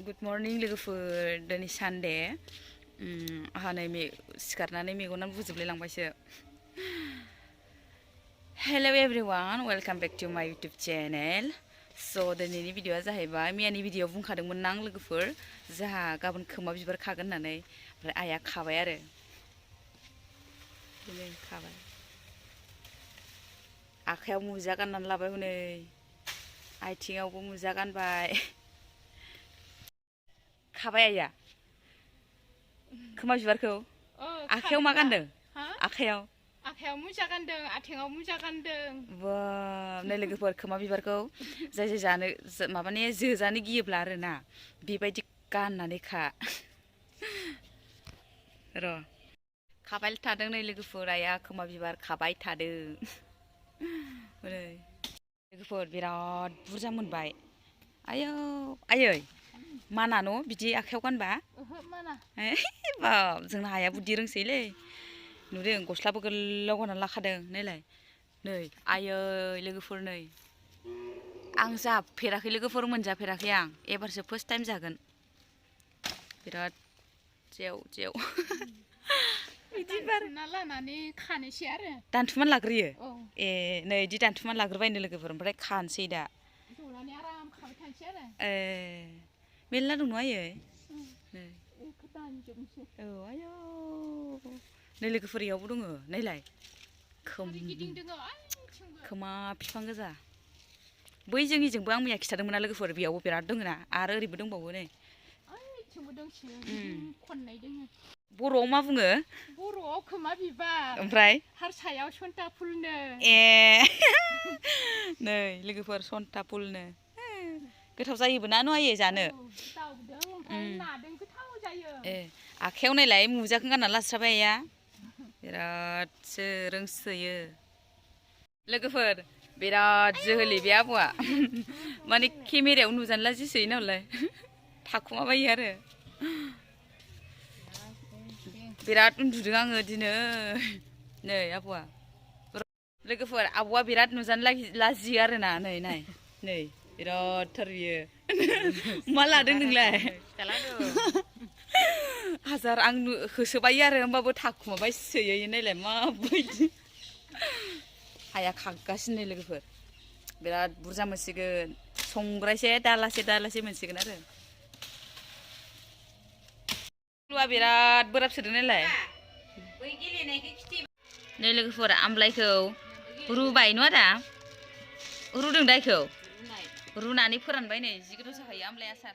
Good morning लोगोफोर दिनै Sunday आहा नै सिखारनानै मेगनानो बुजोबलायलांबायसो Hello everyone, welcome back to my YouTube channel. So दिनैनि भिडिअआ जाहैबाय मैयानि भिडिअआव बुंखादोंमोन आं लोगोफोर जोंहा गाबोन खोमा बिबार खागोन होननानै ओमफ्राय आइया खाबाय आरो बिदिनो खाबाय आखायाव मुजा गाननानै लाबाय हनै आथिङावबो मुजा गानबाय खाबाय आइया खोमा बिबारखौ आखायाव मा गानदों आखायाव मुजा गानदों आथिङाव मुजा गानदों बा नै लोगोफोर खोमा बिबारखौ जाय जानो माबाने जोजानो गियोब्ला आरोना बेबायदि गाननानै खा र' खाबाय थादों नै लोगोफोर आइया खोमा बिबार खाबाय थादों नै लोगोफोर बिराद बुरजा मोनबाय आयौ आयै माना न' बिदि आखायाव गानबा माना बाब जोंना आइया बुद्धि रोंसैलै नुदों गस्लाबो गोलाव गाननानै लाखादों नायलाय नै आयै लोगोफोर नै आं जाफेराखै लोगोफोर मोनजाफेराखै आं एबारसो फार्स्ट टाइम जागोन बिराद जेव जेव बिदि बार लानानै खानोसै आरो दानथुमनानै लाग्रोयो ए नै इदि दानथुमनानै लाग्रोबायनो लोगोफोर ओमफ्राय खानोसै दा जनानै आराम खाबाय थानोसै आरो ए मेरला दं न' आयै नै औ आयौ नै लोगोफोर इयावबो दङ नायलाय खोमा बिफां गोजा बै जोंनिजोंबो आं मैया खिथादोंमोन ना लोगोफोर बेयावबो बिराद दङ ना आरो ओरैबो दंबावो नै बर'आव मा बुङो बर'आव खोमा बिबार ओमफ्राय हारसायाव सन्ता फुलनो ए नै लोगोफोर सन्ता फुलनो गोथाव जायोबो ना न'आयै जानो दाउदों ओमफ्राय नादों गोथाव जायो ए आखायाव नायलाय मुजाखौ गानना लास्राबाय आइया बिरादसो रोंसोयो लोगोफोर बिराद जोहोलि बे आबौआ माने केमेरायाव नुजानो लाजिसोयो नालाय थाखुमाबायो आरो बिराद उन्दुदों आङो दिनै नै आबौआ लोगोफोर आबौआ बिराद नुजानो लाजियो आरोना नै नाय नै बिरादथार बियो मा लादों नोंलाय हाजार आं होसोबायो आरो होमबाबो थाखुमाबाय सोयो नायलाय माबायदि आइया खागासिनो लोगोफोर बिराद बुरजा मोनसिगोन संग्रायसे दालासे मोनसिगोन आरो लुआ बिराद बोराब सोदों नायलाय नै लोगोफोर आमलाइखौ रुबाय न' आदा रुदों दा इखौ रुनानै फोरानबाय नै जि गोथाव जाखायो आमलाइ आसार